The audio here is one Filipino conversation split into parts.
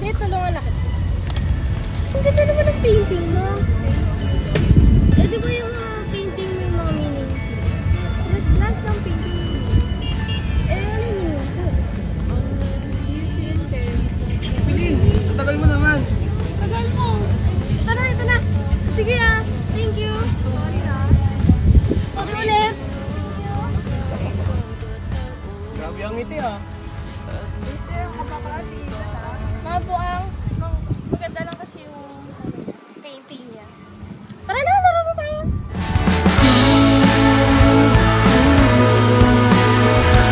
Sige, tulungan na kita. Ang ganda naman ng painting mo. Eh, di ba yung painting may mga meaning? Mas lahat ng painting mo. Eh, ano yung meaning ko? Pili, ang tagal mo naman. Tagal mo. Ito na. Sige ah. Thank you. Sorry na. Okay ulit. Grabe ang ngiti ah. Mabuang. Maganda lang kasi yung painting niya. Tara na, laro na tayo.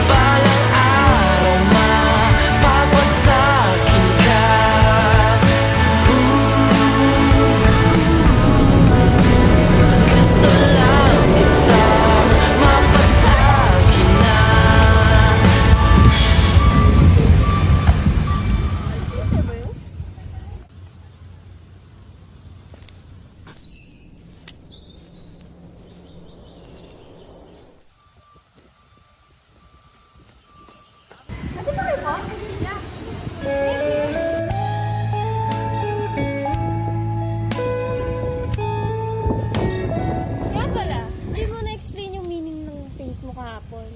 Balang araw mapapasakin ka. Gusto lang kitang mapasakin na. Ano ba yun? Ate pa kayo po? Kaya pala, ayaw mo na-explain yung meaning ng paint mo kahapon.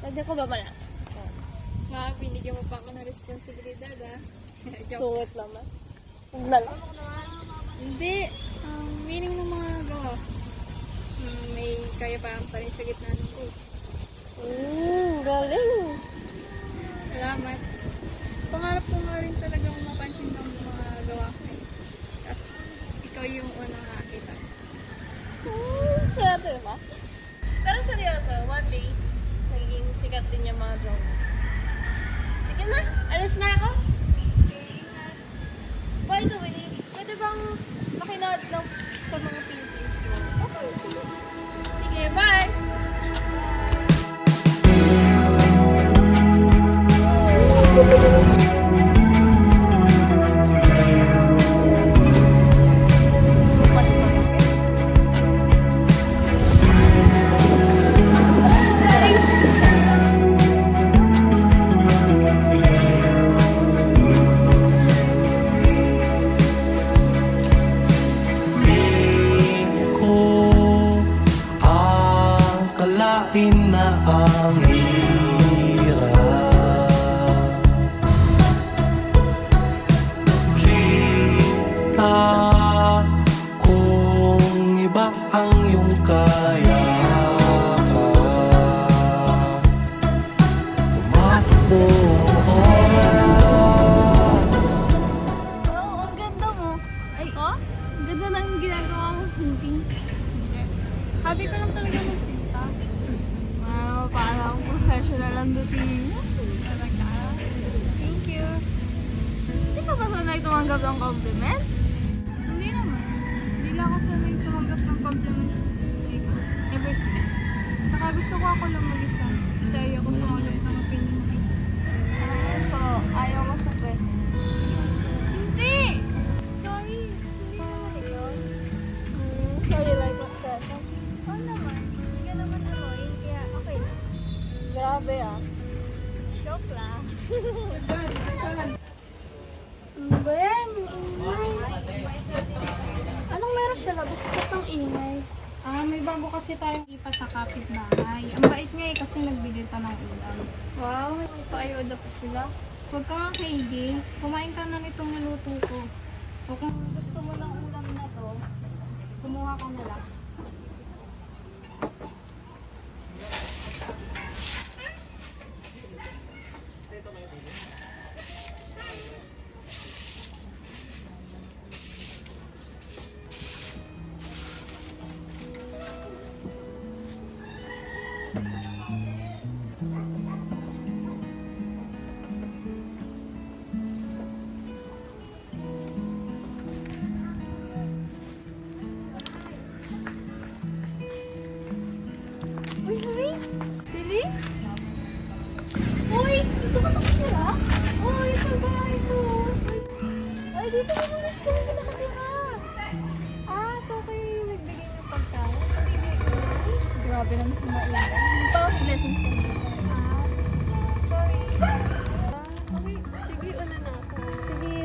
Lagyan ko ba pala? Ma, binigyan mo pa ako ng responsibilidad, ah. Suot naman. Huwag na lang. Hindi. Meaning ng mga gawa. May kayapaan pa rin sa gitna ng ko. Galing. Salamat. Pangarap ko nga rin talagang mapansin ng mga gawa ko eh. Tapos, ikaw yung unang nakakita. Swerte ba? Pero seryoso, one day, naging sikat din yung mga drawings. Sige na, alis na ako. By the way, pwede bang makinood lang sa mga paintings ko? Okay, sige. Sige, bye! Di ko akalain na ang hirap kita kung iba ang iyong kayakap. Tumatakbo ang oras. Wow, ang ganda mo. Ay, oh? Ang ganda ng ginagawa mong painting. Hobby ko lang talaga magpinta. Wow, parang professional ang dating mo. Talaga. Thank you. Hindi ka ba sanay tumanggap ng compliment? Hindi naman. Hindi lang ako sanay tumanggap ng compliment ever since. Tsaka gusto ko ako lang mag-isa. Kasi ayaw ko tumanggap ng opinion mo. So, ayaw mo sa pwede. Hindi! Sorry, hindi naman ikaw. Sorry, like my present. Oo naman. Hindi ka naman annoying, kaya okay lang. Grabe ah. Joke lang. Ano ba yan? Anong meron siya? Labas ka pang ingay. May bago kasi tayong lipat sa kapitbahay. Ang bait niya eh kasi nagbigay pa ng ulam. Wow, may paayuda pa sila. Huwag ka nga KJ, kumain ka na nitong naluto ko. O kung gusto mo ng ulam na to, kumuha ka na lang. Uy, Sili? Sili? Uy, dito ka nakatira? Uy, ito ba? Ito. Ay, dito ka nakatira. So kayo yung nagbigay ng pagkain? Pati may ulam? Grabe naman si Maila. Tapos blessings ko. Sorry. Okay, sige, una na ako. Sige,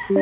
Alam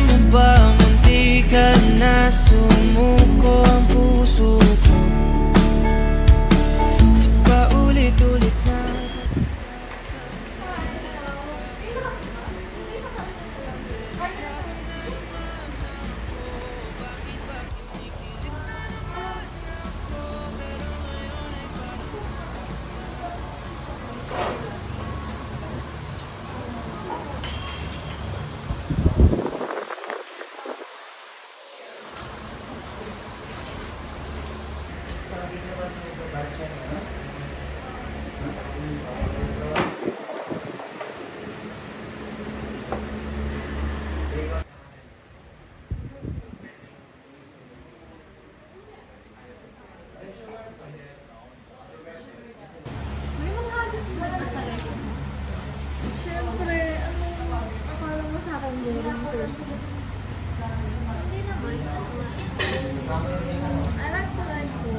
mo ba, munti ka na sumuko ang puso ko sa paulit-ulit na May mga hagis mo na sa life. Siyempre, ano, akala mo sa akin boring person. Hindi naman. I like to ride po.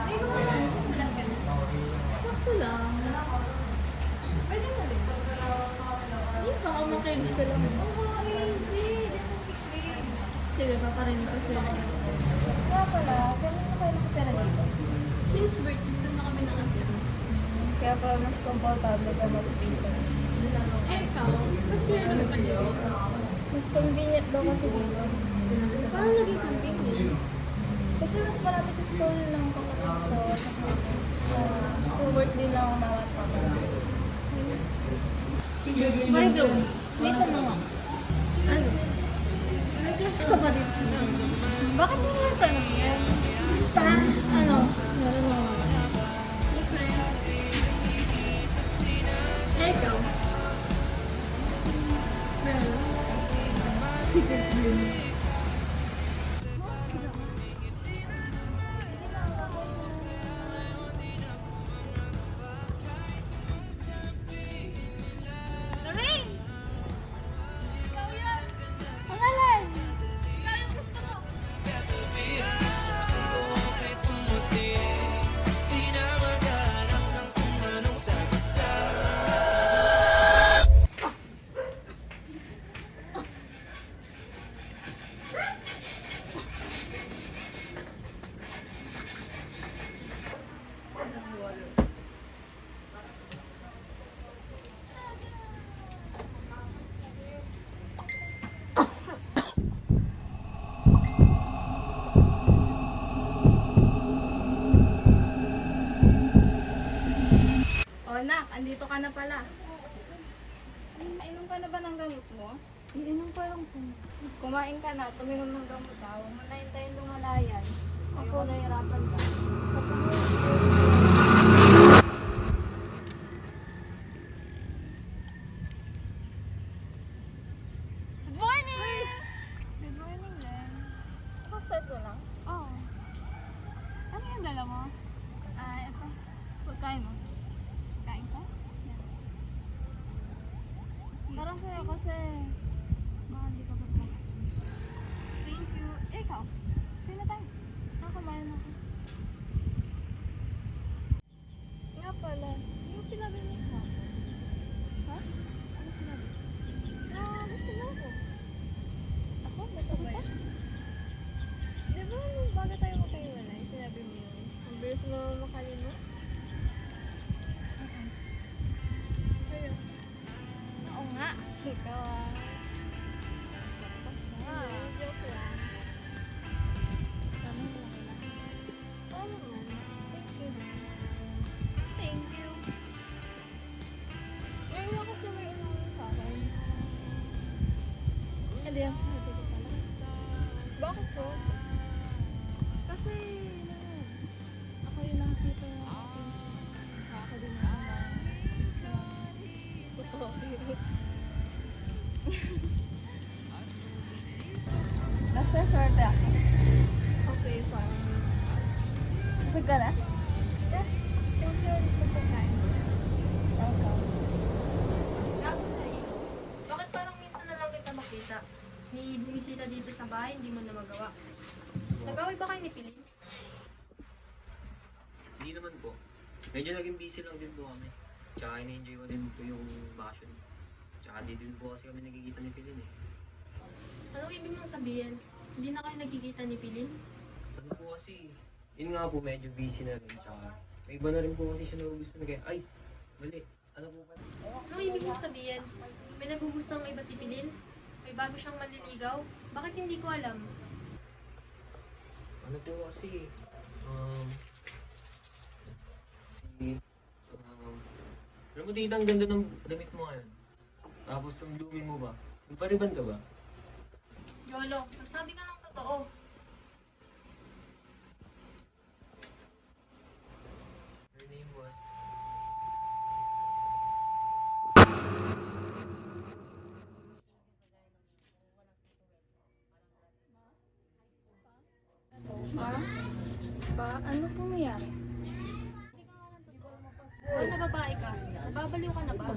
May mga hagis mo lang ganun. Sakto lang. Pwede mo rin. Hindi, baka makringe ka lang. Oo, hindi. Sige, paparin ko siya. Nga pala, ganun na kayo nakatira dito. Since birth, dito na kami nakatira. Kaya pa mas komportable ka mag-pita. Eh, ikaw, ba't kaya naman pa dito? Mas convenient daw kasi dito. Paano naging convenient? Kasi mas malapit sa school ng kapatid ko. So work din lang bawat kapatid. By the way, may tanong ako. Ano? Nag-left ka ba dito sa mga? Bakit mo nga tanong yan? Basta, ano? Meron ako. Different. Eh, ikaw? Meron. Sige. Lorraine! Ikaw yan! Pangalan! Ikaw yung gusto ko! O, nak, andito ka na pala. Inom ka na ba ng gamot mo? Iinom pa lang po. Kumain ka na, tuminom ng gamot daw. Manayin tayong lumalayan. Ako nahihirapan ka. Good morning! Good morning, Len. Start mo lang. Oh. Ano yung dala mo? Ito. Pagkain mo. Kain ko? Parang sa'yo kasi baka hindi ka pagkain. Thank you. Ikaw? Sino tayo? Kumain ako. Nga pala, yung sinabi mo sa akin. Ha? Ano sinabi? Na gusto mo ako. Ako? Gusto ba kita? yun? Di ba nung bago tayo magkahiwalay, sinabi mo yun? Ang bilis mo makalimot? Kayo. Oo nga. Ikaw joke lang. Tanong lang lang. Oo naman. Thank you. Thank you. Ngayon ako siya may inamin sa akin. Hindi yan sabi ko pala. Bakit po? Kasi, ako yung nakakita ng Facebook. Saka ako din ang ate ako. Okay, fine. Busog ka na? Eh, thank you ulit sa pagkain. Bakit parang minsan na lang kita makita? Ni bumisita dito sa bahay, hindi mo na magawa. Nag-away ba kayo ni Pilin? Hindi naman po. Medyo naging busy lang din po kami. Tsaka in-enjoy ko din po yung bakasyon. Tsaka di din po kasi kami nagkikita ni Pilin eh. Ano ibig mong sabihin? Hindi na kayo nagkikita ni Pilin? Ano po kasi, yun nga po medyo busy na rin. Tsaka may iba na rin po kasi siya nagugustuhan na kaya, ay, mali. Ano po ba? Ano ibig mong sabihin? May nagugustuhan may iba si Pilin? May bago siyang manliligaw? Bakit hindi ko alam? Ano po kasi, alam mo tita, ang ganda ng damit mo ngayon. Tapos ang blooming mo ba? Nagpariban ka ba? Yolo, nagsabi ka ng totoo. Her name was... Ano pong nangyari? Kung na babae ka, nababaliw ka na ba?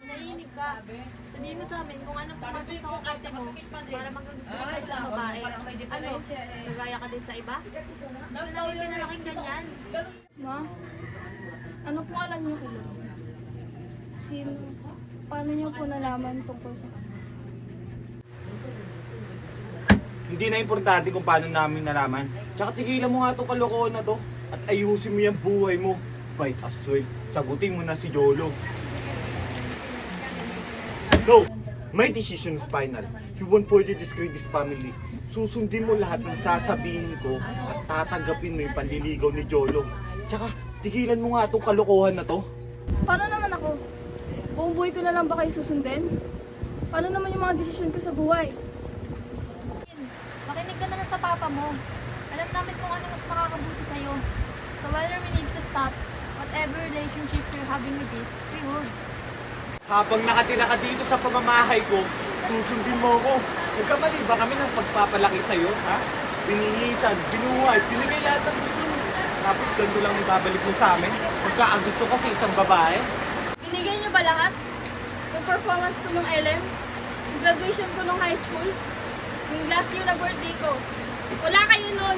Nahimik ka. Sabihin mo sa amin kung anong pumasok sa utak mo para magkagusto ka sa isang babae. Ano? Nagaya ka din sa iba? Nalawin ka na laking ganyan. Ma? Ano po alam niyo kay Lolo? Sino? Paano niyo po nalaman tungkol sa kanya? Hindi na importante kung paano namin nalaman. Tsaka tigilan mo nga itong kalokohan na to at ayusin mo yung buhay mo. Bite as well. Sagutin mo na si Yolo. No! My decision is final. You won't further discredit this family. Susundin mo lahat ng sasabihin ko at tatanggapin mo yung panliligaw ni Yolo. Tsaka tigilan mo nga itong kalokohan na to. Paano naman ako? Buong buhay ko na lang ba kayo susundin? Paano naman yung mga desisyon ko sa buhay? Makinig ka na lang sa papa mo. Alam namin kung ano mas makakabuti sa'yo. So whether we need to stop whatever relationship you're having with this, we would. Habang nakatira ka dito sa pamamahay ko, susundin mo ako. Nagkamali ba kami ng pagpapalaki sa'yo, ha? Binihisan, binuhay, binigay lahat ng gusto mo. Tapos ganito lang ibabalik mo sa amin? Magkakagusto ka sa isang babae? Binigay niyo ba lahat? Yung performance ko nung LM? Yung graduation ko nung high school? Yung last year na birthday ko? Wala kayo nun!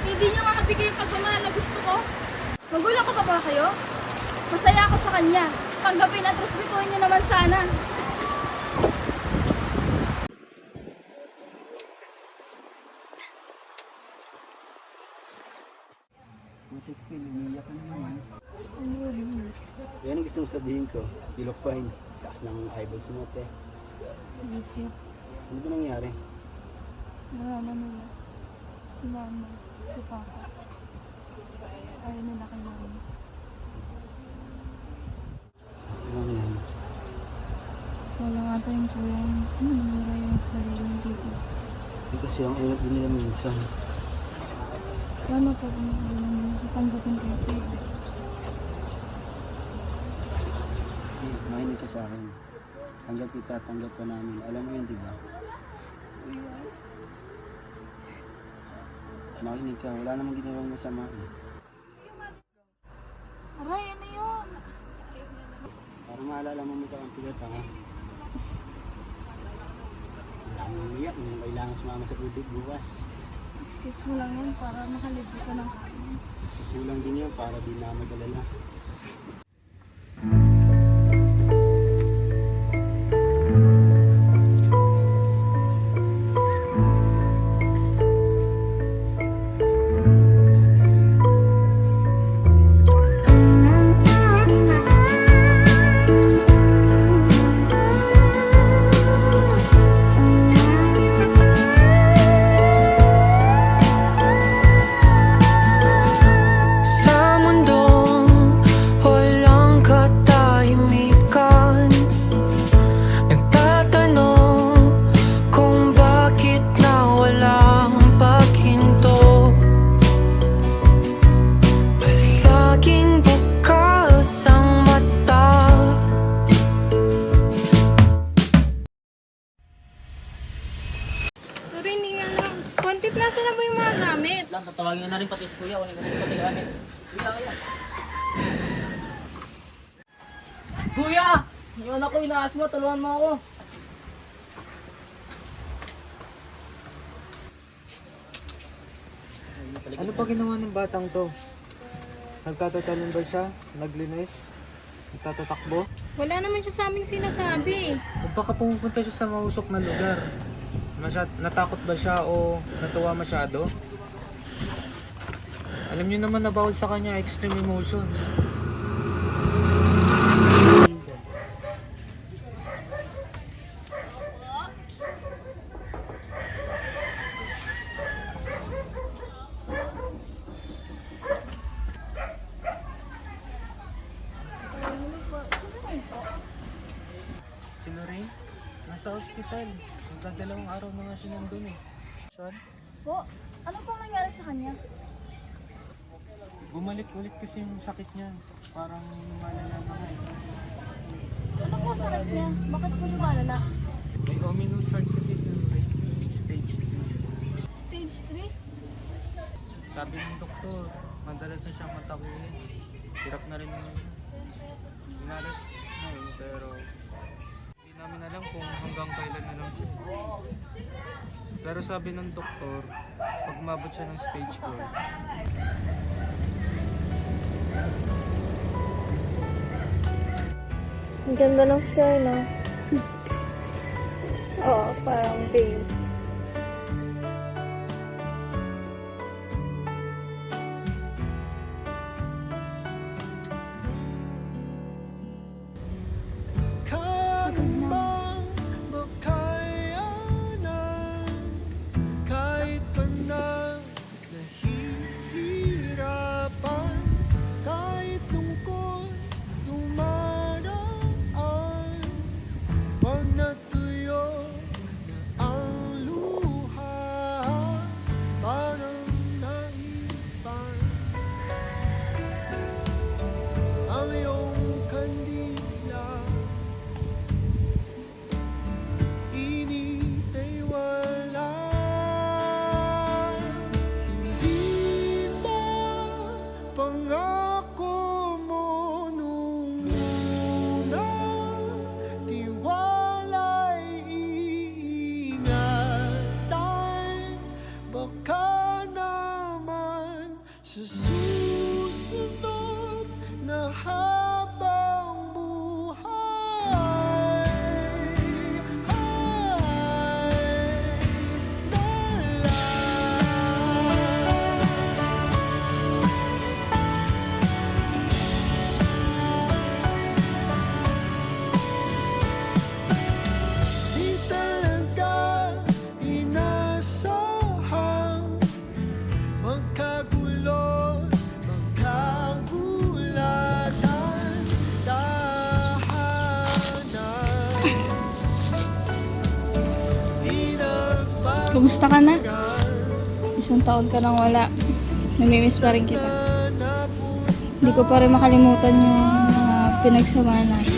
Hindi niyo nga nabigay yung pagmamahal na gusto ko? Magulang ko pa ba kayo? Masaya ako sa kanya. Tanggapin at respetuhin niyo naman sana. Butik Phil, umiyak ka naman. Yan ang gusto mong sabihin ko. You look fine. Taas ng eyeballs mo, te. Miss you. Ano ba nangyari? Nalaman nila. Si mama, si papa. Ayaw nila kay mama. Ano yan? Wala nga tayong tuyang. Nanura yung sarili dito. Hindi kasi ang ingat din nila minsan. Paano po kung tanggapin kayo kayo? Mahinig ka sa akin. Tanggap kita, tanggap ka namin. Alam mo yun, di ba? Makinig ka, wala namang ginawang masama eh. Aray, ano yun? Para maalala mo mo kang pigat ha. Ang umiyak, yung kailangan sumama sa tubig bukas. Excuse mo lang yan para makalibre ka ng kain. Susulang din yan para di na mag-alala. Sa mundong wala Nasaan na ba yung mga gamit? Lang, tatawagin na rin pati si kuya. Wala na rin pati gamit. Kuya, kaya. Kuya! Yung anak ko inaas mo, tulungan mo ako. Ano pa ginawa ng batang to? Nagtatatalon ba siya? Naglinis? Nagtatatakbo? Wala naman siya sa aming sinasabi. O baka pumupunta siya sa mausok na lugar? Natakot ba siya o natuwa masyado? Alam niyo naman na bawal sa kanya extreme emotions. Si Lorraine, nasa ospital. Magdadalawang araw na nga siya nandun eh. Sean, Po, ano pong nangyari sa kanya? bumalik ulit kasi yung sakit niya. Parang lumalala na nga eh. Ano po sakit niya? Bakit po lumalala? May ominous heart kasi si Lorraine. Stage 3. Stage 3? Sabi ng doktor, madalas na siyang matakuin. Hirap na rin yung inalis na yun, pero hindi namin alam kung hanggang kailan na lang siya. Pero sabi ng doktor, pag mabot siya ng stage 4, Ang ganda ng sky, no? Oo, parang babe. Kaya bang makayanan kahit pa na nahihirapan, kahit lungkot dumaraan, pag natuyo na ang luha, parang naipan ang iyong kandila. Init ay wala. Hindi ba pangako mo nung una? Tiwala'y iingatan. Baka naman sa susunod na habang buhay di talaga inasahan magkagulo, magkagulatan, tahanan. Kumusta ka na? Isang taon ka nang wala. Namimiss pa rin kita. Hindi ko pa rin makalimutan yung mga pinagsamahan natin.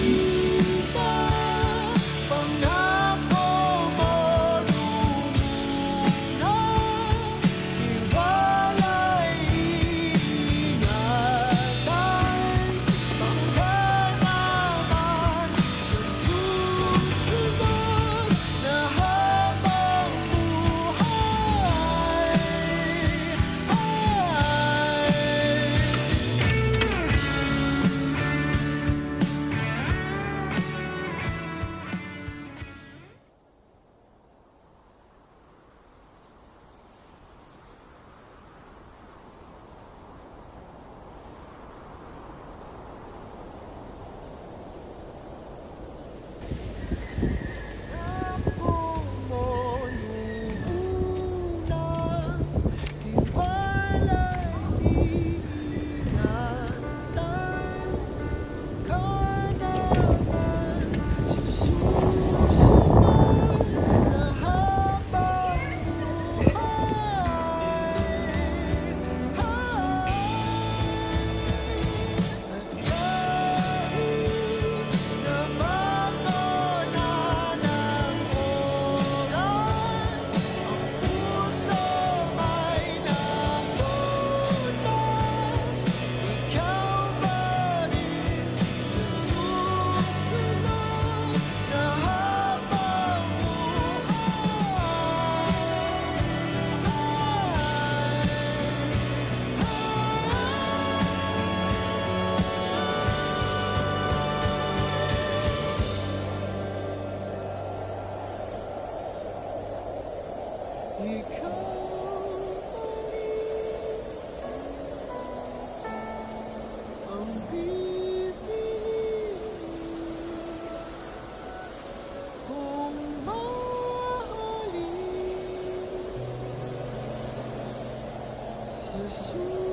Pangako mo nung una, tiwala'y iingatan. Baka naman sa susunod na habang buhay ay ikaw ang pipiliin kung mahalin sa susunod.